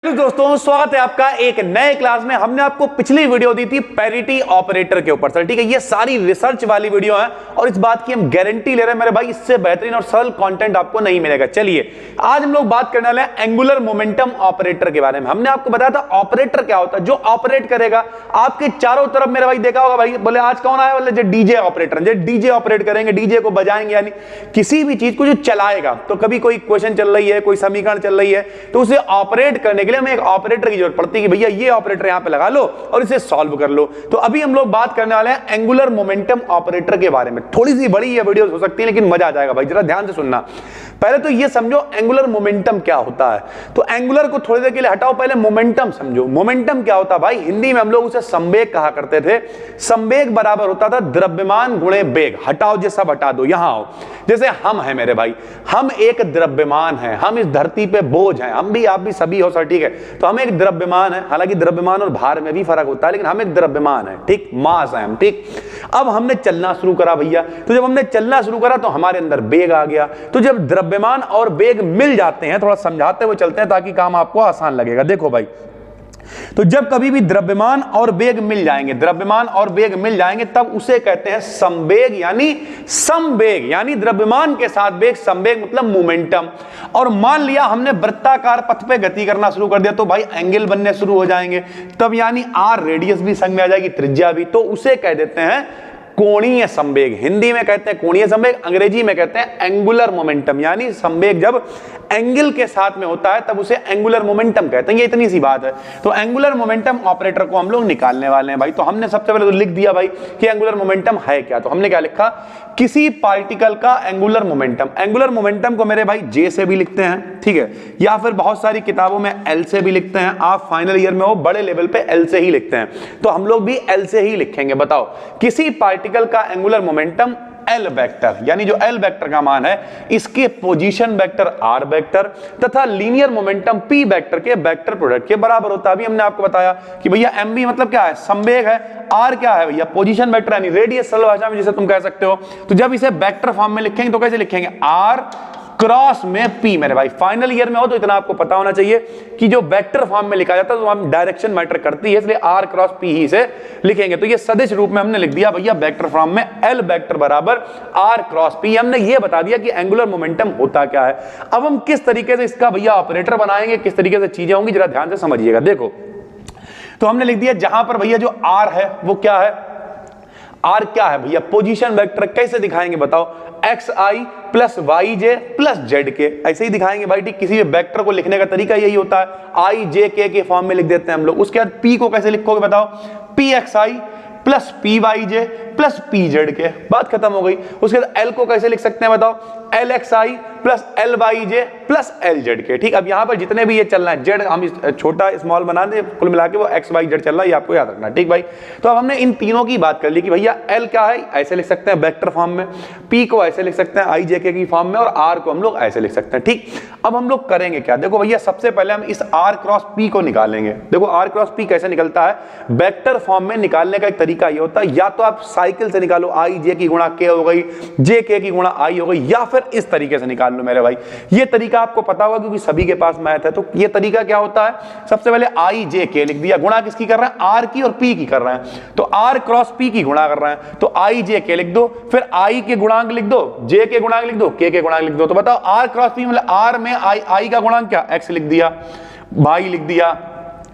दोस्तों स्वागत है आपका एक नए क्लास में। हमने आपको पिछली वीडियो दी थी पैरिटी ऑपरेटर के ऊपर सर, ठीक है। ये सारी रिसर्च वाली वीडियो है और इस बात की हम गारंटी ले रहे हैं मेरे भाई, इससे बेहतरीन और सरल कंटेंट आपको नहीं मिलेगा। चलिए आज हम लोग बात करने वाले हैं एंगुलर मोमेंटम ऑपरेटर के बारे में। हमने आपको बताया था ऑपरेटर क्या होता है, जो ऑपरेट करेगा आपके चारों तरफ। मेरे भाई देखा होगा भाई, बोले आज कौन आया, बोले डीजे ऑपरेटर, जो डीजे ऑपरेट करेंगे, डीजे को बजाएंगे, यानी किसी भी चीज को जो चलाएगा। तो कभी कोई क्वेश्चन चल रही है, कोई समीकरण चल रही है, तो उसे ऑपरेट करने के लिए हमें एक ऑपरेटर की जरूरत पड़ती है कि भैया ये ऑपरेटर यहां पे लगा लो और इसे सॉल्व कर लो। तो अभी हम लोग बात करने वाले हैं एंगुलर मोमेंटम ऑपरेटर के बारे में। थोड़ी सी बड़ी ये वीडियो हो सकती है लेकिन मजा आ जाएगा भाई, जरा ध्यान से सुनना। पहले तो ये समझो एंगुलर मोमेंटम क्या होता है। तो एंगुलर को थोड़ी देर के लिए हटाओ, पहले मोमेंटम समझो। मोमेंटम क्या होता है भाई, हिंदी में हम लोग उसे संवेग कहा करते थे। संवेग बराबर होता था द्रव्यमान गुणे वेग। हटाओ, ये सब हटा दो, यहां आओ। जैसे हम है मेरे भाई, हम एक द्रव्यमान है, हम इस धरती पे बोझ हैं, हम भी आप भी सभी हो सर, ठीक है। तो हम एक द्रव्यमान है, हालांकि द्रव्यमान और भार में भी फर्क होता है, लेकिन हम एक द्रव्यमान है, ठीक, मास है हम, ठीक। अब हमने चलना शुरू करा भैया, तो जब हमने चलना शुरू करा तो हमारे अंदर वेग आ गया। तो जब द्रव्यमान और वेग मिल जाते हैं, थोड़ा समझाते हुए चलते हैं ताकि काम आपको आसान लगेगा। देखो भाई, तो जब कभी भी द्रव्यमान और वेग मिल जाएंगे, द्रव्यमान और वेग मिल जाएंगे, तब उसे कहते हैं संवेग यानी समवेग, यानी द्रव्यमान के साथ वेग, संवेग मतलब मोमेंटम। और मान लिया हमने वृत्ताकार पथ पे गति करना शुरू कर दिया, तो भाई एंगल बनने शुरू हो जाएंगे, तब यानी आर रेडियस भी संग में आ जाएगी, त्रिज्या भी, तो उसे कह देते हैं कोणीय संवेग। हिंदी में कहते हैं कोणीय संवेग, अंग्रेजी में कहते हैं एंगुलर मोमेंटम। यानी संवेग जब एंगल के साथ में होता है तब उसे एंगुलर मोमेंटम कहते हैं। ये इतनी सी बात है। तो एंगुलर मोमेंटम ऑपरेटर को हम लोग निकालने वाले हैं भाई। तो हमने सबसे पहले तो लिख दिया भाई कि एंगुलर मोमेंटम है क्या। तो हमने क्या लिखा, किसी पार्टिकल का एंगुलर मोमेंटम। एंगुलर मोमेंटम को मेरे भाई जे से भी लिखते हैं, ठीक है, या फिर बहुत सारी किताबों में एल से भी लिखते हैं। आप फाइनल ईयर में हो, बड़े लेवल पे एल से ही लिखते हैं, तो हम लोग भी एल से ही लिखेंगे। बताओ, किसी पार्टिकल का एंगुलर मोमेंटम एल वेक्टर, यानी जो एल वेक्टर का मान है, इसके पोजीशन वेक्टर आर वेक्टर तथा लीनियर मोमेंटम पी वेक्टर के वेक्टर प्रोडक्ट के बराबर होता है। अभी हमने आपको बताया कि भैया एम बी मतलब क्या है, संवेग है, आर क्या है भैया, पोजीशन वेक्टर यानी रेडियस, सरल भाषा में जिसे तुम कह सकते हो। तो जब इसे वेक्टर फॉर्म में लिखेंगे तो कैसे लिखेंगे, आर क्रॉस में पी। मेरे भाई फाइनल ईयर में हो तो इतना आपको पता होना चाहिए कि जो वेक्टर फॉर्म में लिखा जाता है तो हम डायरेक्शन मैटर करती है, इसलिए आर क्रॉस पी ही से लिखेंगे। तो ये सदिश रूप में हमने लिख दिया भैया वेक्टर फॉर्म में एल वेक्टर बराबर आर क्रॉस पी। हमने ये बता दिया कि एंगुलर मोमेंटम होता क्या है। अब हम किस तरीके से इसका भैया ऑपरेटर बनाएंगे, किस तरीके से चीजें होंगी, जरा ध्यान से समझिएगा। देखो, तो हमने लिख दिया जहां पर भैया जो आर है वो क्या है, आर क्या है भैया, पोजीशन वेक्टर। कैसे दिखाएंगे बताओ, एक्स आई प्लस वाई जे प्लस जेड के, ऐसे ही दिखाएंगे भाई, ठीक। किसी भी वेक्टर को लिखने का तरीका यही होता है, आई जे के फॉर्म में लिख देते हैं हम लोग। उसके बाद पी को कैसे लिखोगे बताओ, पी एक्स आई प्लस पी वाई जे प्लस पी जेड के, बात खत्म हो गई। उसके बाद एल को कैसे लिख सकते हैं बताओ, एल एक्स आई प्लस एल वाई जे प्लस एल जेड के, ठीक। अब यहां पर जितने भी ये चल रहा है, जेड हम छोटा स्मॉल बना दे, कुल मिला के वो एक्स वाई जेड चल रहा है, ये आपको याद रखना, ठीक भाई। तो अब हमने इन तीनों की बात कर ली कि भैया एल क्या है, ऐसे लिख सकते हैं वेक्टर फॉर्म में, पी को ऐसे लिख सकते हैं आई जे के की फॉर्म में, और आर को हम लोग ऐसे लिख सकते हैं, ठीक। अब हम लोग करेंगे क्या, देखो भैया सबसे पहले हम इस आर क्रॉस पी को निकालेंगे। देखो आर क्रॉस पी कैसे निकलता है, वेक्टर फॉर्म में निकालने का एक तरीका ये होता है, या तो आप साइकिल से निकालो, आई जे की गुणा के हो गई, जे के की गुणा आई हो गई, या फिर इस तरीके से निकाल लो मेरे भाई। ये तरीका आपको पता होगा क्योंकि सभी के पास मैथ है। तो ये तरीका क्या होता है, सबसे पहले आई जे के लिख दिया, गुणा किसकी कर रहे हैं, आर की और पी की कर रहे हैं, तो आर क्रॉस पी की गुणा कर रहे हैं, तो आई जे के लिख दो, फिर आई के गुणांक लिख दो, जे के गुणांक लिख दो, के गुणांक लिख दो। तो बताओ आर क्रॉस पी मतलब आर में आई का गुणांक क्या, एक्स लिख दिया, वाई लिख दिया,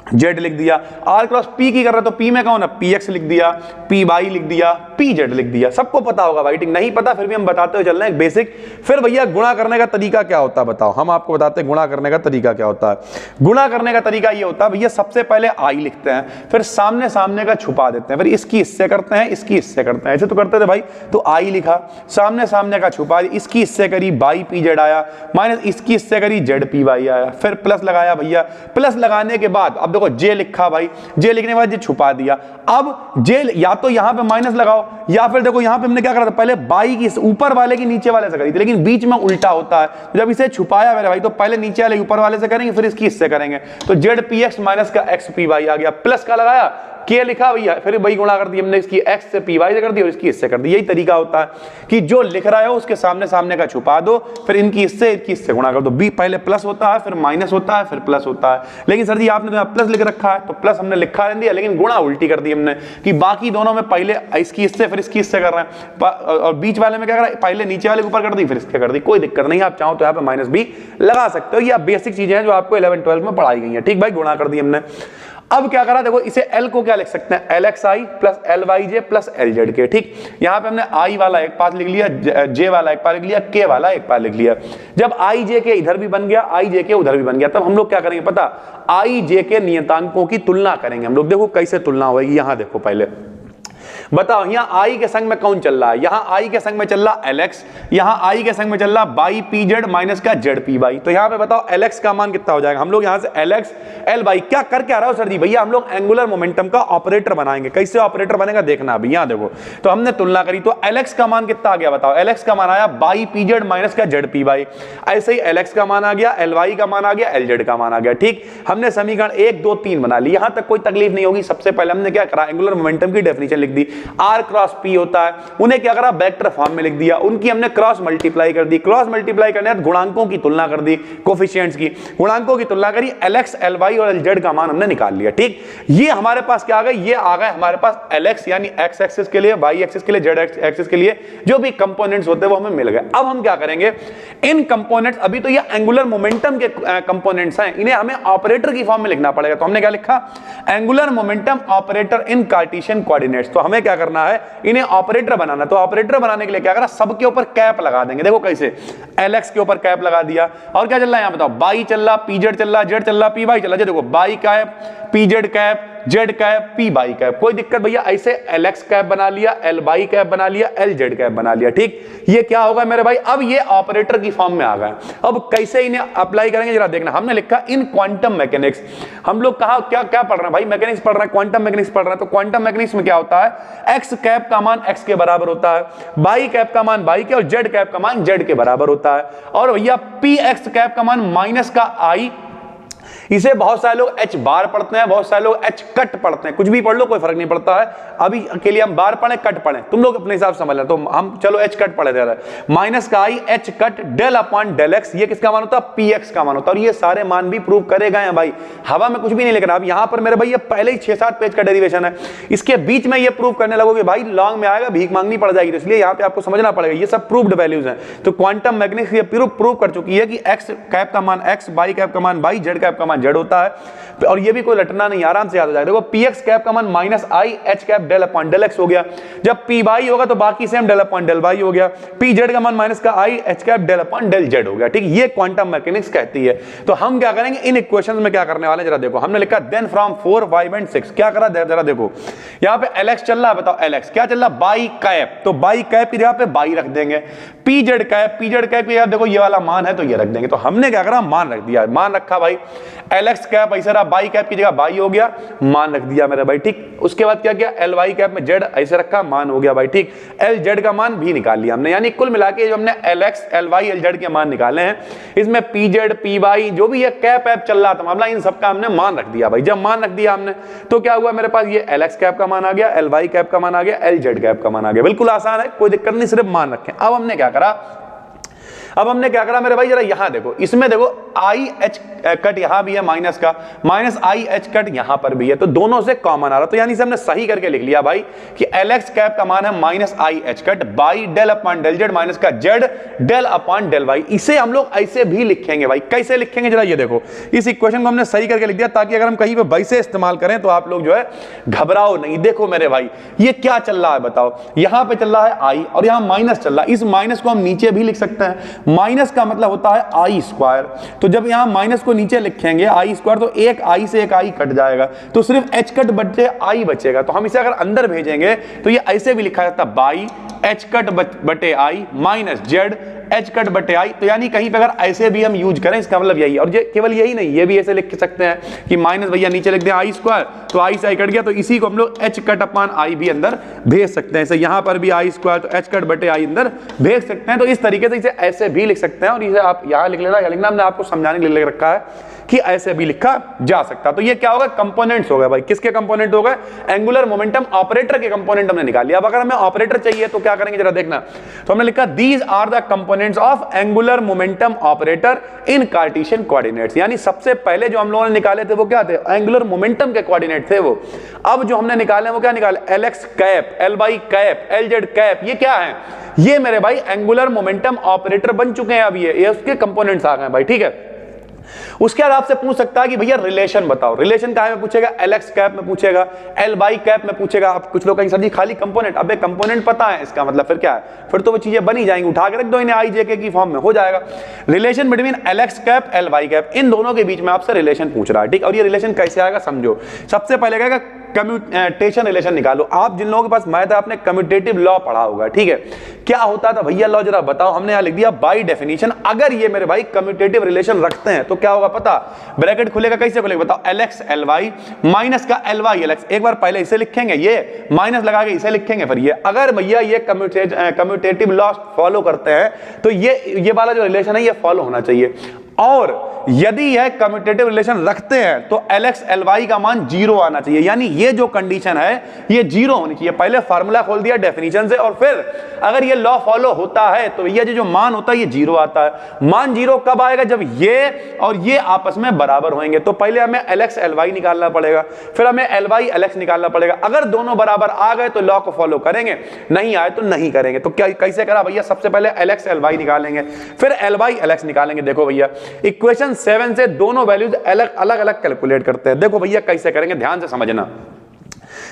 जेड लिख दिया। आर क्रॉस पी की कर रहा है तो पी में कौन है, पी एक्स लिख दिया, पी वाई लिख दिया, पी जेड लिख दिया। सबको पता होगा भाई, ठीक। नहीं पता फिर भी हम बताते हुए चल रहे हैं बेसिक। फिर भैया गुणा करने का तरीका क्या होता है बताओ, हम आपको बताते हैं गुणा करने का तरीका क्या होता है। गुणा करने का तरीका ये होता है भैया, सबसे पहले आई लिखते हैं, फिर सामने सामने का छुपा देते हैं, फिर इसकी इससे करते हैं, इसकी इससे करते हैं, ऐसे तो करते थे भाई। तो आई लिखा, सामने सामने का छुपा, इसकी इससे करी वाई पी जेड आया, माइनस इसकी इससे करी जेड पी वाई आया, फिर प्लस लगाया भैया। प्लस लगाने के बाद अब देखो जे लिखा भाई, जे लिखने के बाद जे छुपा दिया। अब जे या तो यहां पे माइनस लगाओ, या फिर देखो यहां पे हमने क्या करा था, पहले बाई की ऊपर वाले की नीचे वाले से करी थी, लेकिन बीच में उल्टा होता है। जब इसे छुपाया मेरे भाई तो पहले नीचे वाले ऊपर वाले से करेंगे, फिर इसकी इससे करेंगे। तो जेड पी एक्स माइनस का एक्स पी वाई आ गया, प्लस का लगाया के लिखा भैया, फिर वही गुणा कर दी हमने, इसकी एक्स से पी वाई से कर दी और इसकी इससे कर दी। यही तरीका होता है कि जो लिख रहा है उसके सामने सामने का छुपा दो, फिर इनकी इससे गुणा कर दो। बी पहले प्लस होता है, फिर माइनस होता है, फिर प्लस होता है। लेकिन सर जी आपने तो प्लस लिख रखा है, तो प्लस हमने लिखा रहने दिया, लेकिन गुणा उल्टी कर दी हमने कि बाकी दोनों में पहले इसकी इससे फिर इसकी इससे कर रहे हैं, और बीच वाले में क्या कर रहा है, पहले नीचे वाले के ऊपर कर दी फिर इसके कर दी। कोई दिक्कत नहीं, आप चाहो तो यहाँ पे माइनस भी लगा सकते हो। ये बेसिक चीजें हैं जो आपको 11-12 में पढ़ाई गई हैं। ठीक भाई, गुणा कर दी हमने। अब क्या करा, देखो इसे L को क्या लिख सकते हैं, LXI plus LYJ plus LZK। ठीक, यहां पे हमने I वाला एक पास लिख लिया, J वाला एक पास लिख लिया, K वाला एक पास लिख लिया। जब IJK इधर भी बन गया, IJK उधर भी बन गया, तब हम लोग क्या करेंगे पता, IJK नियतांकों की तुलना करेंगे हम लोग। देखो कैसे तुलना होगी, यहां देखो पहले बताओ, यहाँ I के संग में कौन चल रहा है, यहाँ I के संग में चल रहा LX, यहाँ I के संग में चल रहा बाई PZ माइनस का ZPY। तो यहाँ पे बताओ LX का मान कितना हो जाएगा। हम लोग यहाँ से LX LY क्या कर क्या रहा हो सर जी, भैया हम लोग एंगुलर मोमेंटम का ऑपरेटर बनाएंगे। कैसे ऑपरेटर बनेगा देखना अभी, यहाँ देखो। तो हमने तुलना करी तो LX का मान कितना आ गया बताओ, LX का मान आया बाई PZ माइनस का ZPY। ऐसे ही LX का मान आ गया, LY का मान आ गया, LZ का मान आ गया। ठीक, हमने समीकरण 1 2 3 बना ली, यहां तक कोई तकलीफ नहीं होगी। सबसे पहले हमने क्या करा, एंगुलर मोमेंटम की डेफिनेशन लिख दी। R क्रॉस P होता है, उन्हें क्या करा, वेक्टर फॉर्म में लिख दिया। उनकी हमने क्रॉस मल्टीप्लाई कर दी। क्रॉस मल्टीप्लाई करने बाद गुणांकों की तुलना कर दी, कोफिशिएंट्स की गुणांकों की तुलना करी, LX LY और LZ का मान हमने निकाल लिया। ठीक, ये हमारे पास क्या आ गया, ये आ गए हमारे पास LX यानी X एक्सिस के लिए, Y एक्सिस के लिए, Z एक्सिस के लिए जो भी कंपोनेंट्स होते हैं वो हमें मिल गए। अब हम क्या करेंगे, इन कंपोनेंट्स, अभी तो ये एंगुलर मोमेंटम के कंपोनेंट्स हैं, इन्हें हमें ऑपरेटर की फॉर्म में लिखना पड़ेगा। तो हमने क्या लिखा, angular momentum operator in Cartesian coordinates. तो हमें क्या करना है, इन्हें ऑपरेटर बनाना। तो ऑपरेटर बनाने के लिए क्या करा, सबके ऊपर कैप लगा देंगे। देखो कैसे, LX के ऊपर कैप लगा दिया, और क्या चल रहा है यहाँ बताओ, बाई चल रहा, PZ चल रहा, Z चल रहा, PY चल रहा। देखो by cap, PZ cap, Z cap, PY cap, कोई दिक्कत भैया। ऐसे LX कैप बना लिया, LY कैप बना लिया, LZ कैप बना लिया। ठीक, ये क्या होगा मेरे भाई, अब ये ऑपरेटर की फॉर्म में आ गए। अब कैसे इन्हें अप्लाई करेंगे जरा देखना। हमने लिखा इन क्वांटम मैकेनिक्स। हम लोग कहा क्या क्या पढ़ रहे हैं भाई, मैकेनिक्स पढ़ रहे हैं, क्वांटम मैकेनिक्स पढ़ रहे हैं। तो क्वांटम मैकेनिक्स में क्या होता है, X कैप का मान X के बराबर होता है, बाई कैप का मान बाई के, और Z कैप का मान Z के बराबर होता है। और भैया PX कैप का मान माइनस का I, इसे बहुत सारे लोग H बार पढ़ते हैं, बहुत सारे लोग H कट पढ़ते हैं। कुछ भी पढ़ लो, कोई फर्क नहीं पड़ता है। अभी के लिए हम बार पढ़े कट पढ़े, तुम लोग अपने हिसाब से समझ लें। तो हम चलो H कट पढ़े दे रहे हैं, माइनस का I H cut del upon del X, ये किसका मान होता है, PX का मान होता है। और ये सारे मान भी प्रूव करे गए हैं भाई, हवा में कुछ भी नहीं लिखना। अब यहाँ पर मेरे भाई ये पहले ही 6-7 पेज का डेरिवेशन है, इसके बीच में ये प्रूव करने लगोगे भाई लॉन्ग में आएगा, भीख मांगनी पड़ जाएगी। तो इसलिए यहाँ पे आपको समझना पड़ेगा, ये सब प्रूव्ड वैल्यूज हैं। तो क्वांटम मैकेनिक्स ये प्रूव कर चुकी है कि X कैप का मान X, बाई कैप का मान बाई, Z कैप का मान Z होता है। और ये भी कोई रटना नहीं, आराम से याद हो जाएगा। देखो PX कैप का मान minus I H cap del upon del X हो गया। जब PY होगा तो बाकी same del upon del Y हो गया। PZ का मान माइनस का I H cap del upon del Z हो गया। ठीक, ये क्वांटम मैकेनिक्स कहती है। तो हम क्या करेंगे, इन इक्वेशंस में क्या करने वाले हैं जरा देखो। हमने लिखा देन फ्रॉम 4 5 एंड 6 क्या करा, जरा देखो यहाँ पे LX चल रहा है, बताओ LX क्या चल रहा है, बाई कैप। तो बाई कैप की जगह पे बाई रख देंगे। PZ कैप की जगह देखो ये वाला मान है तो ये रख देंगे। तो हमने क्या करा, मान रख दिया, मान रखा भाई। LX कैप ऐसे रहा, बाई कैप की जगह बाई हो गया, मान रख दिया मेरा भाई। ठीक, उसके बाद क्या किया, LY कैप में Z ऐसे रखा, मान हो गया भाई। ठीक, LZ का मान भी निकाल लिया हमने। यानी कुल मिला के जो हमने LX LY LZ के मान निकाले हैं, इसमें PZ PY जो भी ये कैप ऐप चल रहा था मामला, इन सबका हमने मान रख दिया भाई। जब मान रख दिया हमने तो क्या हुआ, मेरे पास ये LX कैप का मान आ गया, LY कैप का मान आ गया, LZ कैप का मान आ गया। बिल्कुल आसान है, कोई दिक्कत नहीं, सिर्फ मान रखें। अब हमने क्या करा मेरे भाई, जरा यहां देखो, इसमें देखो I H कट यहां भी है माइनस का, माइनस I H कट यहां पर भी है, तो दोनों से कॉमन आ रहा। तो यानी से हमने सही करके लिख लिया भाई कि LX कैप का मान है minus I H cut by del upon del Z minus का Z del upon del Y। इसे हम लोग ऐसे भी लिखेंगे भाई। कैसे लिखेंगे जरा ये देखो, इस इक्वेशन को हमने सही करके लिख दिया ताकि अगर हम कहीं पे बाई से इस्तेमाल करें तो आप लोग जो है घबराओ नहीं। देखो मेरे भाई ये क्या चल रहा है बताओ, यहां पे चल रहा है I और यहां माइनस चल रहा है। इस माइनस को हम नीचे भी लिख सकते हैं, माइनस का मतलब होता है I स्क्वायर। तो जब यहां माइनस को नीचे लिखेंगे I स्क्वायर तो एक I से एक I कट जाएगा, तो सिर्फ H कट बचे I बचेगा। तो हम इसे अगर अंदर भेजेंगे तो ये ऐसे भी लिखा जाता है बाई H कट बटे I minus Z H cut बटे आई। तो यानी कहीं पे अगर ऐसे भी हम यूज करें इसका मतलब यही है। और ये केवल यही नहीं, ये भी ऐसे लिख सकते हैं कि माइनस भैया नीचे लिख दें आई स्क्वायर, तो आई से आई कट गया, तो इसी को हम लोग एच कट अपान आई भी अंदर भेज सकते हैं। ऐसे यहां पर भी आई स्क्वायर तो एच कट बटे आई अंदर भेज सकते हैं। तो इस तरीके से इसे ऐसे भी लिख सकते हैं, और इसे आप यहां लिख लेना, लिखना हमने आपको समझाने के लिए लिख रखा है कि ऐसे भी लिखा जा सकता। तो ये क्या होगा, कंपोनेंट्स हो गए भाई। किसके कंपोनेंट हो गए, एंगुलर मोमेंटम ऑपरेटर के कंपोनेंट हमने निकाल लिया। अब अगर हमें ऑपरेटर चाहिए तो क्या करेंगे जरा देखना। तो हमने लिखा these are the components of angular momentum operator in Cartesian coordinates. यानी सबसे पहले जो हम लोगों ने निकाले थे वो क्या थे, एंगुलर मोमेंटम के कोऑर्डिनेट थे वो। अब जो हमने निकाले वो क्या निकाले, L X cap, L Y cap, L Z cap. ये क्या है, ये मेरे भाई एंगुलर मोमेंटम ऑपरेटर बन चुके हैं। अब ये उसके कंपोनेंट्स आ गए भाई, ठीक है। उसके बाद आपसे पूछ सकता है कि भैया रिलेशन बताओ। रिलेशन कहां में पूछेगा, एल एक्स कैप में पूछेगा, एल बाई कैप में पूछेगा। अब कुछ लोग कहेंगे सर जी खाली कंपोनेंट, अबे कंपोनेंट पता है इसका मतलब फिर क्या है, फिर तो वो चीजें बनी जाएंगी, उठा के रख दो इन्हें आई जे के की फॉर्म में हो जाएगा। Relation between L X cap L Y cap, इन दोनों के बीच में आपसे रिलेशन पूछ रहा है, ठीक। और ये रिलेशन कैसे आएगा समझो। सबसे पहले कहेगा कम्यूटेशन रिलेशन निकालो। आप जिन लोगों के पास मैथ है आपने कम्यूटेटिव लॉ पढ़ा होगा, ठीक है। क्या होता था भैया लॉ जरा बताओ। हमने यहां लिख दिया बाय डेफिनेशन, अगर ये मेरे भाई कम्यूटेटिव रिलेशन रखते हैं तो क्या होगा पता, ब्रैकेट खुलेगा, कैसे खुलेगा बताओ, L X L Y minus का एल वाई एल एक्स। एक बार पहले इसे लिखेंगे, ये माइनस लगा के इसे लिखेंगे, फिर ये। अगर भैया ये कम्यूटेटिव लॉ फॉलो करते हैं तो ये वाला जो रिलेशन है ये फॉलो होना चाहिए। और यदि यह कम्यूटेटिव रिलेशन रखते हैं तो एल एक्स एल वाई का मान 0 आना चाहिए। यानी ये जो कंडीशन है ये 0 होनी चाहिए। पहले फार्मूला खोल दिया डेफिनेशन से, और फिर अगर ये लॉ फॉलो होता है तो ये जो मान होता है ये 0 आता है। मान 0 कब आएगा, जब ये और ये आपस में बराबर होंगे। तो पहले हमें एल एक्स एल वाई निकालना पड़ेगा, फिर हमें एल वाई एल एक्स निकालना पड़ेगा। अगर दोनों बराबर आ गए तो लॉ को फॉलो करेंगे, नहीं आए तो नहीं करेंगे। तो क्या कैसे करा भैया, सबसे पहले एल एक्स एल वाई निकालेंगे, फिर एल वाई एल एक्स निकालेंगे। देखो भैया इक्वेशन 7 से दोनों वैल्यूज अलग अलग कैलकुलेट करते हैं। देखो भैया कैसे करेंगे, ध्यान से समझना।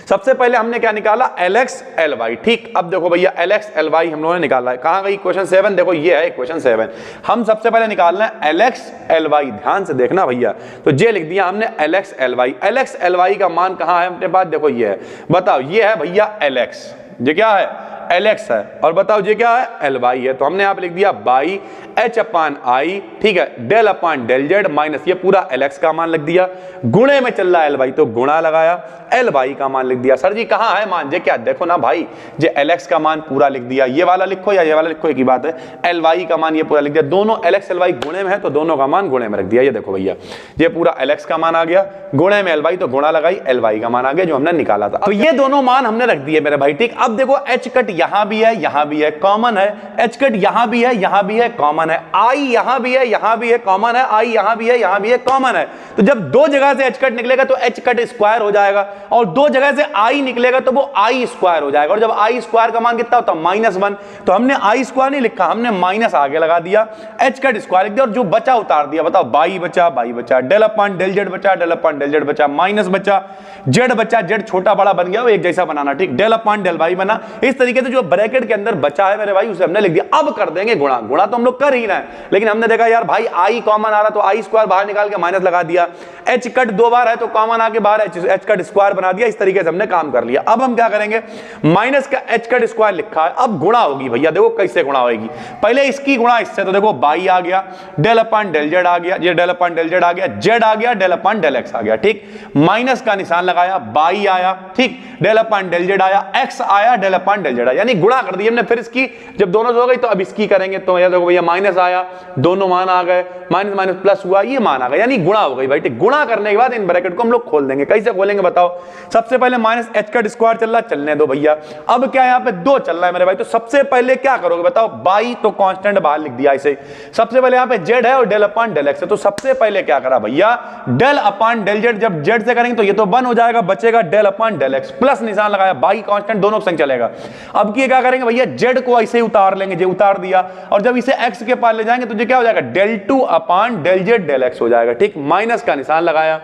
सबसे पहले हमने क्या निकाला, एल एक्स एल वाई, ठीक। अब देखो भैया एल एक्स एल वाई हम लोगों ने निकाला है, कहां गई इक्वेशन 7, देखो ये है इक्वेशन 7। हम सबसे पहले निकालना है एल एक्स एल वाई, ध्यान से देखना भैया। तो ये लिख दिया हमने L X L Y. L X L Y का मान कहां है अपने पास, देखो ये है। बताओ ये है भैया एल एक्स, ये क्या है एल एक्स है, और बताओ ये क्या है एल वाई है। तो हमने यहाँ पे लिख दिया बाई एच अपान आई, ठीक है, del upon del Z minus ये पूरा एल एक्स का मान लिख दिया, गुणे में चल रहा है एल वाई तो गुणा लगाया, एल वाई का मान लिख दिया। सर जी कहाँ है मान, जे क्या, देखो ना भाई, जे एल एक्स का मान पूरा लिख दिया, ये वाला लिखो या ये वाला लिखो एक ही बात है, एल वाई का मान ये पूरा लिख दिया। दोनों एल एक्स एल वाई गुणे में है तो दोनों का मान गुणे में रख दिया। ये देखो भैया ये पूरा एल एक्स का मान आ गया, गुणे में एल वाई तो गुणा लगाई, एल वाई का मान आ गया जो हमने निकाला था। तो ये दोनों मान हमने रख दिए मेरे भाई, ठीक। अब देखो एच कट यहां भी है, यहां भी है, कॉमन है, एच कट यहां भी है, यहां भी है, कॉमन है, आई यहां भी है, यहां भी है, कॉमन है, आई यहां भी है, यहां भी है, कॉमन है। तो जब दो जगह से एच कट निकलेगा तो एच कट स्क्वायर हो जाएगा, और दो जगह से आई निकलेगा तो वो आई स्क्वायर हो जाएगा। और जब आई स्क्वायर का मान कितना होता है -1, तो हमने आई स्क्वायर नहीं लिखा, हमने माइनस आगे लगा दिया, एच कट स्क्वायर लिख दिया, और जो बचा उतार दिया। बताओ बाई बचा, डेल अपान डेल जेड बचा, डेल अपान डेल जेड बचा, माइनस बचा, जेड बचा, जेड छोटा बड़ा बन गया वो एक जैसा बनाना, ठीक, डेल अपान डेल वाई बना। इस तरीके से जो ब्रैकेट के अंदर बचा है मेरे भाई उसे हमने लिख दिया। अब कर देंगे गुणा, गुणा तो हम लोग कर ही रहे हैं, लेकिन हमने देखा यार भाई आई कॉमन आ रहा तो आई स्क्वायर बाहर निकाल के माइनस लगा दिया, एच कट दो बार है तो कॉमन आके बाहर एच कट स्क्वायर बना दिया। इस तरीके से हमने काम कर लिया। अब हम क्या करेंगे, माइनस का एच कट स्क्वायर लिखा है, अब गुणा होगी भैया, देखो कैसे गुणा होगी। पहले इसकी गुणा इससे, तो देखो बाई आ गया, डेल अपान डेल जेड आ गया, ये डेल अपान डेल जेड आ गया, जेड आ गया, डेल अपान डेल एक्स आ गया, ठीक, माइनस का निशान लगाया, बाई आया, ठीक, डेल अपान डेल जेड आया, एक्स आया, डेल अपान डेल जेड आया, यानी गुणा कर दी हमने। फिर इसकी जब दोनों हो गई तो अब इसकी करेंगे, तो ये देखो भैया माइनस आया, दोनों मान आ गए, माइनस माइनस प्लस हुआ, ये मान आ गया, यानी गुणा हो गई भाई, ठीक। गुणा करने के बाद इन ब्रैकेट को हम लोग खोल देंगे। कैसे खोलेंगे बताओ, सबसे पहले माइनस एच कट स्क्वायर चल रहा, चलने दो भैया। अब क्या यहाँ पे 2 चल रहा है मेरे भाई, तो सबसे पहले क्या करोगे बताओ, बाई तो कांस्टेंट बाहर लिख दिया ऐसे। सबसे पहले यहाँ पे जेड है और डेल अपान डेल एक्स है, तो सबसे पहले क्या करा भैया, डेल अपान डेल जेड, जब जेड से करेंगे तो ये तो 1 हो जाएगा, बचेगा del upon del X, plus निशान लगाया, बाई कांस्टेंट दोनों संग चलेगा। अब की क्या करेंगे भैया, जेड को ऐसे ही उतार लेंगे, जो उतार दिया, और जब इसे एक्स के पास ले जाएंगे तो ये क्या हो जाएगा, del 2 upon del Z del X हो जाएगा, ठीक, माइनस का निशान लगाया।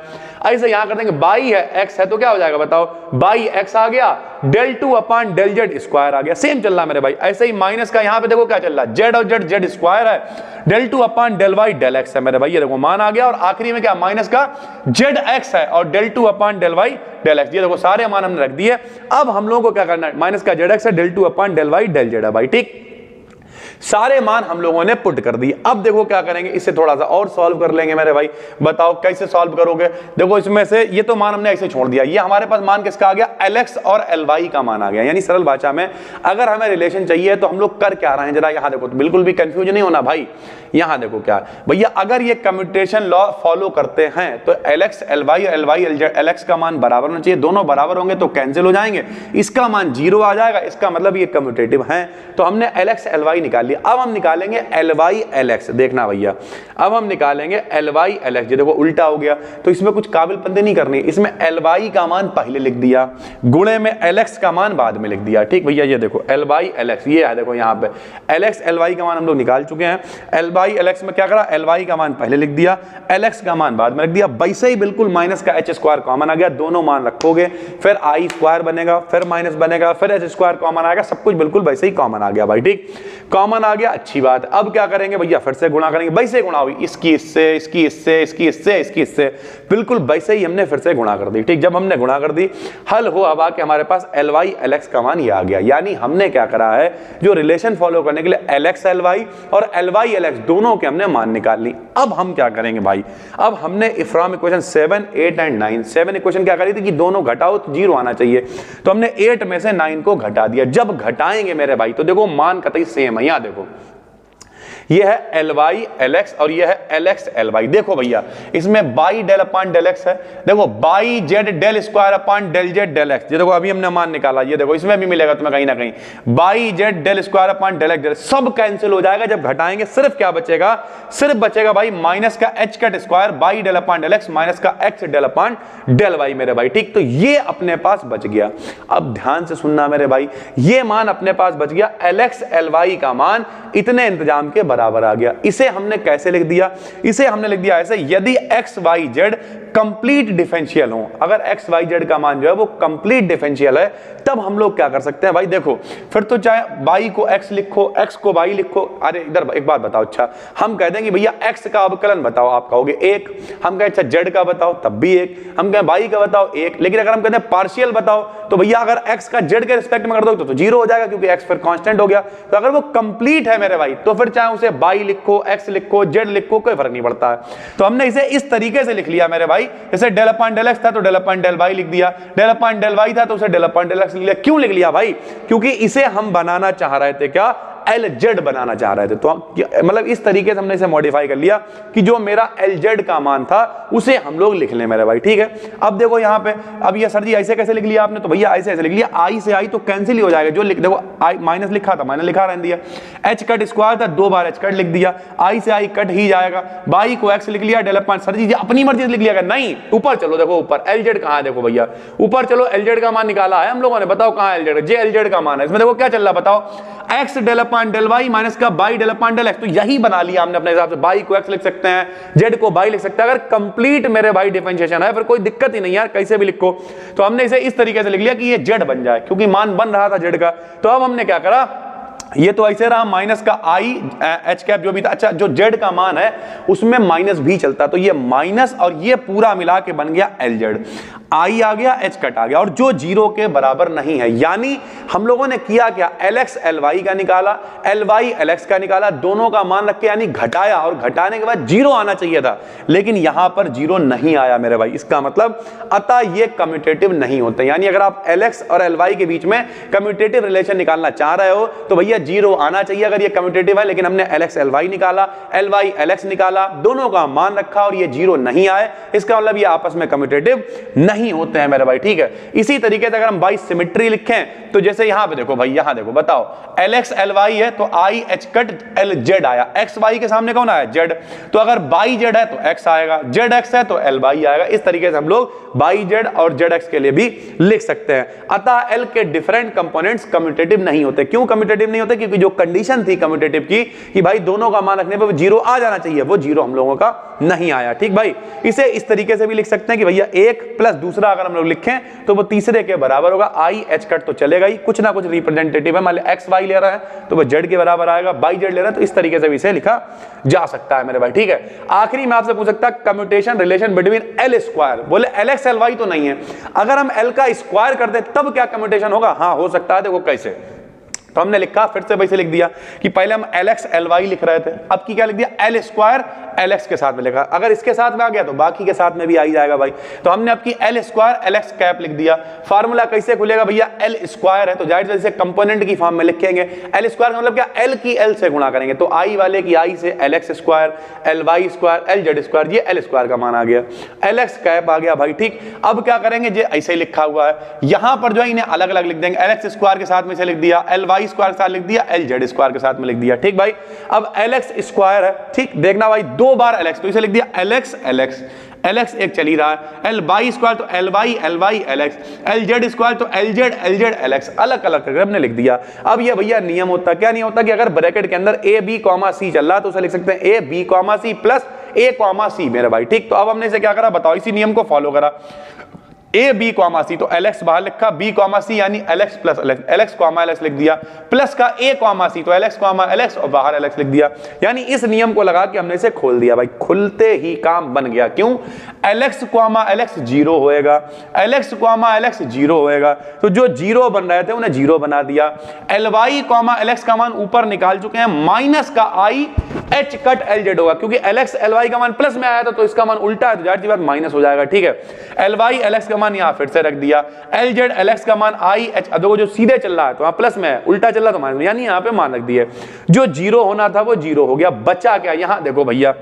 ऐसे यहां कर देंगे, बाई है एक्स है तो क्या हो जाएगा बताओ, बाई एक्स आ गया, del 2 upon del Z square आ गया। सेम चल रहा है मेरे भाई, ऐसे ही माइनस का यहां पे देखो क्या चल रहा है, जेड और जेड जेड स्क्वायर है, del 2 upon del Y del x है मेरे भाई, ये देखो मान आ गया, और आखिरी में क्या माइनस का जेड एक्स है और del 2 upon del Y del x, ये देखो सारे मान हमने रख दिए। अब हम लोगों को क्या करना है, माइनस का जेड एक्स है, del 2 upon del Y del z है भाई, ठीक। सारे मान हम लोगों ने पुट कर दिए। अब देखो क्या करेंगे, इसे थोड़ा सा और सॉल्व कर लेंगे मेरे भाई। बताओ कैसे सॉल्व करोगे। देखो इसमें से ये तो मान हमने ऐसे छोड़ दिया, ये हमारे पास मान किसका आ गया, LX और LY का मान आ गया। यानी सरल भाषा में अगर हमें रिलेशन चाहिए तो हम लोग कर क्या रहे हैं, जरा यहां देखो, तो बिल्कुल भी कंफ्यूज नहीं होना भाई। यहां देखो क्या भैया, अगर ये कम्यूटेशन लॉ फॉलो करते हैं तो LX LY और LY LX का मान बराबर होना चाहिए। दोनों बराबर होंगे तो कैंसिल हो जाएंगे, इसका मान 0 आ जाएगा, इसका मतलब ये कम्यूटेटिव है। तो हमने LX LY निकाल लिया। अब हम निकालेंगे LY LX। देखना भैया, अब हम निकालेंगे LY LX। ये देखो उल्टा हो गया, तो इसमें कुछ काबिल बंदी नहीं करनी, इसमें LY का मान पहले लिख दिया, गुणे में LX का मान बाद में लिख दिया। ठीक भैया, ये देखो LY LX, ये है देखो यहाँ पे LX LY का मान हम लोग निकाल चुके हैं। LY LX में क्या करा, LY का मान पहले लिख दिया, LX का मान बाद में लिख दिया। वैसे ही बिल्कुल माइनस का h स्क्वायर कॉमन आ गया, दोनों मान रखोगे, फिर I स्क्वायर बनेगा, फिर माइनस बनेगा, फिर h स्क्वायर कॉमन आएगा, सब कुछ बिल्कुल वैसे ही कॉमन आ गया भाई। ठीक, कॉमन आ गया, अच्छी बात। अब क्या करेंगे भैया, फिर से गुणा करेंगे, वैसे गुणा हुई, इसकी इससे, इसकी इससे, इसकी इससे, इसकी इससे, बिल्कुल वैसे ही हमने फिर से गुणा कर दी। ठीक, जब हमने गुणा कर दी, हल हो अब आके हमारे पास LY LX का मान ये आ गया। यानी हमने क्या करा है, जो रिलेशन फॉलो करने के लिए LX LY और LY LX दोनों के हमने मान निकाल ली। अब हम क्या करेंगे भाई, अब हमने फ्रॉम इक्वेशन 7 8 एंड 9, 7 इक्वेशन क्या करी थी कि दोनों घटाओ तो 0 आना चाहिए, तो हमने 8 में से 9 को घटा दिया। जब घटाएंगे मेरे भाई तो देखो मान कतई सेम है। यहां देखो, ये है LY LX और ये है LX LY। देखो भैया, इसमें by del upon del x है, देखो by z del square upon del Z del x. ये देखो अभी हमने मान निकाला, ये देखो इसमें भी मिलेगा तुम्हें कहीं ना कहीं, by z del square upon del x, सब कैंसिल हो जाएगा जब घटाएंगे। सिर्फ क्या बचेगा, सिर्फ बचेगा भाई माइनस का h cut square by del upon del x minus का x del upon del y मेरे भाई। ठीक, तो ये अपने पास बच गया। अब ध्यान से सुनना मेरे भाई, ये मान अपने पास बच गया, LX LY का मान इतने इंतजाम के बराबर आ गया। इसे हमने कैसे लिख दिया, इसे हमने लिख दिया ऐसे, यदि x y z complete differential हो, अगर x y z का मान जो है वो कंप्लीट डिफरेंशियल है, तब हम लोग क्या कर सकते हैं भाई। देखो फिर तो चाहे y को x लिखो, x को y लिखो। अरे इधर एक बात बताओ, अच्छा हम कह देंगे भैया x का अवकलन बताओ, आप कहोगे 1, हम कहें अच्छा z का बताओ तब भी 1, हम कहें y का बताओ 1। लेकिन अगर हम कहते हैं पार्शियल बताओ तो भैया अगर x का z के रिस्पेक्ट में कर दो तो 0 हो जाएगा, क्योंकि x फिर कांस्टेंट हो गया। तो अगर वो कंप्लीट है मेरे भाई तो फिर चाहे उसे y लिखो, x लिखो, z लिखो, कोई फर्क नहीं पड़ता है। तो हमने इसे इस तरीके से लिख लिया मेरे भाई, जैसे डेल अपान डेल एक्स था तो डेल अपान डेल वाई लिख दिया, डेल अपान डेल वाई था तो उसे डेल अपान डेल एक्स लिख लिया। क्यों लिख लिया भाई, क्योंकि इसे हम बनाना चाह रहे थे क्या, LZ बनाना चाह रहे थे। तो मतलब इस तरीके से हमने इसे मॉडिफाई कर लिया कि जो मेरा LZ का मान था उसे हम लोग लिख लें मेरे भाई। ठीक है, अब देखो यहाँ पे, अब ये सर जी ऐसे कैसे लिख लिया आपने, तो भैया ऐसे ऐसे लिख लिया, I से I तो कैंसिल ही हो जाएगा, जो लिख देखो I माइनस लिखा था मैंने लिखा रहने दिया, H कट स्क्वायर था 2 बार H कट लिख दिया, I से I कट ही जाएगा, बाई को X लिख लिया, डेल अपान, सर जी अपनी मर्जी से लिख लिया, नहीं ऊपर चलो, देखो ऊपर LZ कहाँ है, देखो भैया ऊपर चलो, LZ का मान निकाला है हम लोगों ने, बताओ कहाँ है LZ, जे LZ का मान है। इसमें देखो क्या चल रहा बताओ, x del upon del Y minus का by del upon del X, तो यही बना लिया हमने अपने हिसाब से। बाई को x लिख सकते हैं, z को बाई लिख सकते हैं, अगर कंप्लीट मेरे भाई डिफरेंशिएशन है फिर कोई दिक्कत ही नहीं यार, कैसे भी लिखो। तो हमने इसे इस तरीके से लिख लिया कि ये z बन जाए, क्योंकि मान बन रहा था z का। तो अब हमने क्या करा, ये तो ऐसे रहा माइनस का I H कैप जो भी था, अच्छा जो Z का मान है उसमें माइनस भी चलता, तो ये माइनस और ये पूरा मिला के बन गया LZ, I आ गया, H कट आ गया, और जो 0 के बराबर नहीं है। यानी हम लोगों ने किया क्या, LX LY का निकाला, LY LX का निकाला, दोनों का मान रख के यानी घटाया, और घटाने के बाद 0 आना चाहिए था, लेकिन यहां पर 0 नहीं आया मेरे भाई। इसका मतलब अतः ये कम्यूटेटिव नहीं होते। यानी अगर आप LX और LY के बीच में कम्यूटेटिव रिलेशन निकालना चाह रहे हो तो भैया 0 आना चाहिए अगर ये कम्यूटेटिव है, लेकिन हमने LX LY निकाला, LY LX निकाला, दोनों का मान रखा और ये 0 नहीं आए, इसका मतलब ये आपस में कम्यूटेटिव नहीं होते हैं मेरे भाई। ठीक है, इसी तरीके से अगर हम बाई सिमेट्री लिखें तो जैसे यहां पे देखो भाई, यहां देखो बताओ LX LY है तो I H कट LZ आया, XY के सामने कौन आया, Z, तो अगर बाई Z है तो X आएगा, ZX है तो LY आएगा। इस तरीके से हम लोग बाई Z और ZX के लिए भी लिख सकते हैं। अतः L के डिफरेंट कंपोनेंट्स कम्यूटेटिव नहीं होते। क्यों कम्यूटेटिव नहीं होते, क्योंकि जो कंडीशन थी कम्यूटेटिव की कि भाई दोनों का मान रखने पर 0 आ जाना चाहिए, वो 0 हम लोगों का नहीं आया। ठीक भाई, इसे इस तरीके से भी लिख सकते हैं कि भैया एक प्लस दूसरा अगर हम लोग लिखें तो वो तीसरे के बराबर होगा। I H कट तो चलेगा ही, कुछ ना कुछ रिप्रेजेंटेटिव है, मान ली X Y ले रहा है तो वो Z के बराबर आएगा, बाई Z ले रहा है तो इस तरीके से भी इसे लिखा जा सकता है मेरे भाई। ठीक है, आखिरी में आपसे पूछ सकता है commutation relation between L square, बोले LX LY तो नहीं है, अगर हम L का स्क्वायर कर दे तब क्या कम्यूटेशन होगा, हाँ हो सकता है। देखो कैसे, तो हमने लिखा, फिर से वैसे लिख दिया कि पहले हम LX LY लिख रहे थे, अब की क्या लिख दिया, L स्क्वायर LX के साथ में लिखा। अगर इसके साथ में आ गया तो बाकी के साथ में भी आ ही जाएगा भाई। तो हमने अब की L स्क्वायर LX कैप लिख दिया। फार्मूला कैसे खुलेगा भैया, L स्क्वायर है तो जाहिर से कंपोनेंट की फॉर्म में लिखेंगे। L स्क्वायर का मतलब क्या, L की L से गुणा करेंगे, तो I वाले की I से LX square, LY square, LZ square, ये L स्क्वायर का मान आ गया, LX कैप आ गया भाई। ठीक, अब क्या करेंगे, जो ऐसे ही लिखा हुआ है यहां पर जो है इन्हें अलग अलग लिख देंगे। LX स्क्वायर के साथ में से लिख दिया, LY स्क्वायर के साथ लिख दिया, LZ स्क्वायर के साथ में लिख दिया। ठीक भाई, अब LX स्क्वायर है, ठीक देखना भाई, 2 बार LX, तो इसे लिख दिया LX LX, LX एक चल ही रहा है, LY स्क्वायर तो LY LY LX, LZ square तो LZ LZ LX, अलग अलग करके हमने लिख दिया। अब ये भैया नियम होता क्या, नहीं होता कि अगर ब्रैकेट के अंदर A B C चल रहा है तो उसे लिख सकते हैं A B C plus A C मेरे भाई। ठीक, तो अब हमने इसे क्या करा बताओ, इसी नियम को फॉलो करा। A B C तो LX बाहर लिखा, B C यानी LX प्लस LX LX लिख दिया, प्लस का A C तो LX LX और बाहर LX लिख दिया। यानी इस नियम को लगा के हमने इसे खोल दिया भाई, खुलते ही काम बन गया। क्यों, LX LX 0 होएगा, LX LX 0 होएगा, तो जो 0 बन रहे थे उन्हें 0 बना दिया। LY LX का मान ऊपर निकाल चुके हैं, माइनस का I H कट LZ होगा, क्योंकि LX LY का मान प्लस में आया था तो इसका मान उल्टा है तो जाहिर सी बात माइनस हो जाएगा। ठीक है, LY LX का मान यहां फिर से रख दिया, LZ LX का मान I H, देखो जो सीधे चल रहा है तो वहां प्लस में है, उल्टा चल रहा तो माइनस, यानी यहां पे मान रख दिए। जो 0 होना था वो 0 हो गया, बचा क्या, यहां देखो भैया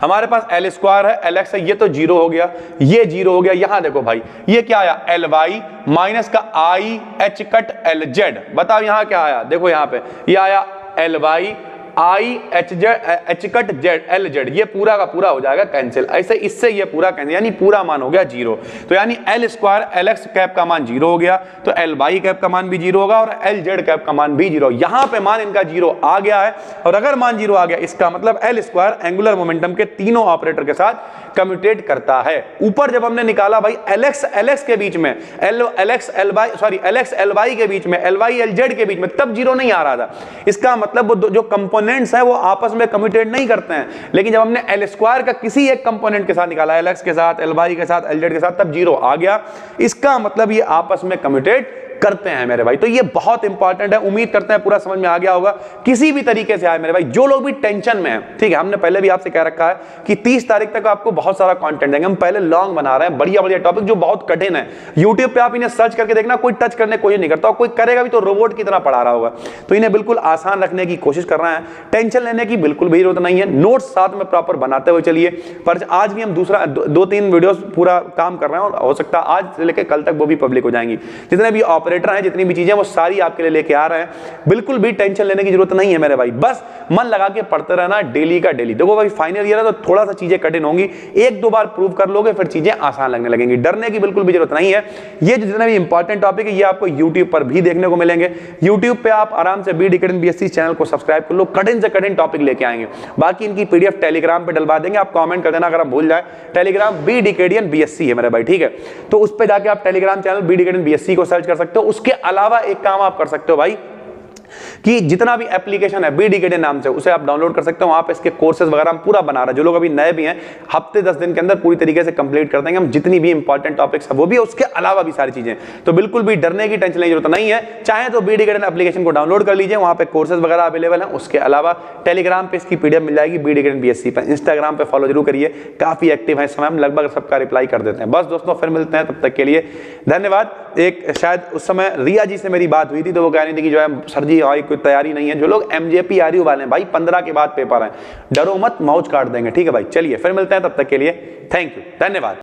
हमारे पास L स्क्वायर है, LX है, ये तो 0 हो गया, ये 0 हो गया। यहां देखो भाई ये क्या आया, LY माइनस का I H कट LZ, बताओ यहां क्या आया, देखो यहां पे ये आया LY I H cut Z LZ, ये पूरा का पूरा हो जाएगा कैंसिल, ऐसे इससे ये पूरा कैंसिल, यानी पूरा मान हो गया 0। तो यानी L स्क्वायर LX कैप का मान 0 हो गया, तो LY कैप का मान भी 0 होगा और LZ कैप का मान भी 0। यहां पे मान इनका 0 आ गया है, और अगर मान 0 आ गया इसका मतलब L स्क्वायर एंगुलर मोमेंटम के तीनों ऑपरेटर के साथ कम्यूटेट करता है। ऊपर जब हमने निकाला भाई LX LX के बीच में, LX LY के बीच में, LY LZ के बीच में, तब 0 नहीं आ रहा था। इसका मतलब वो जो कंपोनेंट्स हैं वो आपस में कम्यूटेट नहीं करते हैं, लेकिन जब हमने L स्क्वायर का किसी एक कंपोनेंट के साथ निकाला, LX के साथ, LY के साथ, LZ के साथ, तब 0 आ गया। इसका मतलब ये आपस में कम्यूटेट करते हैं मेरे भाई। तो ये बहुत इंपॉर्टेंट है, उम्मीद करते हैं पूरा समझ में आ गया होगा। किसी भी तरीके से आए मेरे भाई, जो लोग भी टेंशन में हैं, ठीक है, हमने पहले भी आपसे कह रखा है कि 30 तारीख तक आपको बहुत सारा कंटेंट देंगे। हम पहले लॉन्ग बना रहे हैं, बढ़िया बढ़िया टॉपिक जो बहुत कठिन है। यूट्यूब पे आप इन्हें सर्च करके देखना, कोई टच करने की कोशिश नहीं करता, कोई करेगा भी तो रोबोट की तरह पढ़ा रहा होगा। तो इन्हें बिल्कुल आसान रखने की कोशिश कर रहे हैं, टेंशन लेने की बिल्कुल भी जरूरत नहीं है। नोट्स साथ में प्रॉपर बनाते हुए चलिए। पर आज भी हम दूसरा 2-3 वीडियोस पूरा काम कर रहे हैं, और हो सकता है आज से लेकर कल तक वो भी पब्लिक हो जाएंगी। जितने भी ऑपरेटर हैं, जितनी भी चीजें, वो सारी आपके लिए लेके आ रहे हैं। बिल्कुल भी टेंशन लेने की जरूरत नहीं है मेरे भाई, बस मन लगा के पढ़ते रहना डेली का डेली। देखो भाई फाइनल ईयर है तो थोड़ा सा चीजें कठिन होंगी, 1-2 बार प्रूव कर लोगे फिर चीजें आसान लगने लगेंगी। डरने की बिल्कुल भी जरूरत नहीं है। ये जितने भी इंपॉर्टेंट टॉपिक है ये आपको यूट्यूब पर भी देखने को मिलेंगे। यूट्यूब पे आप आराम से BD Academy BSc चैनल को सब्सक्राइब कर लो, कठिन से कठिन टॉपिक लेके आएंगे। बाकी इनकी PDF टेलीग्राम पे डलवा देंगे, आप कमेंट कर देना अगर आप भूल जाए। टेलीग्राम BD Academy BSc है मेरे भाई, ठीक है। तो उस पे जाके आप Telegram channel BD Academy BSc को सर्च कर सकते हो। उसके अलावा एक काम आप कर सकते हो भाई, कि जितना भी एप्लीकेशन है BD Academy नाम से, उसे आप डाउनलोड कर सकते हो। वहां पे इसके कोर्सेज वगैरह हम पूरा बना रहे हैं। जो लोग अभी नए भी हैं, हफ्ते 10 दिन के अंदर पूरी तरीके से कंप्लीट कर देंगे हम। जितनी भी इंपॉर्टेंट टॉपिक्स है वो भी, उसके अलावा भी सारी चीजें। तो बिल्कुल भी डरने की टेंशन की जरूरत नहीं है। चाहे तो BD Academy एप्लीकेशन को डाउनलोड कर लीजिए, वहां पे कोर्सेज वगैरह अवेलेबल है। उसके अलावा टेलीग्राम पे इसकी PDF मिल जाएगी BD Academy BSc पर। इंस्टाग्राम पे फॉलो जरूर करिए, काफी एक्टिव है इस समय, हम लगभग सबका रिप्लाई कर देते हैं। बस दोस्तों फिर मिलते हैं, तब तक के लिए धन्यवाद। एक शायद उस समय रिया जी से मेरी बात हुई थी, तो वो कह रही थी कि जो है सर जी कोई तैयारी नहीं है। जो लोग MJP RU वाले हैं भाई, 15 के बाद पेपर है, डरो मत, मौज काट देंगे, ठीक है भाई। चलिए फिर मिलते हैं, तब तक के लिए थैंक यू, धन्यवाद।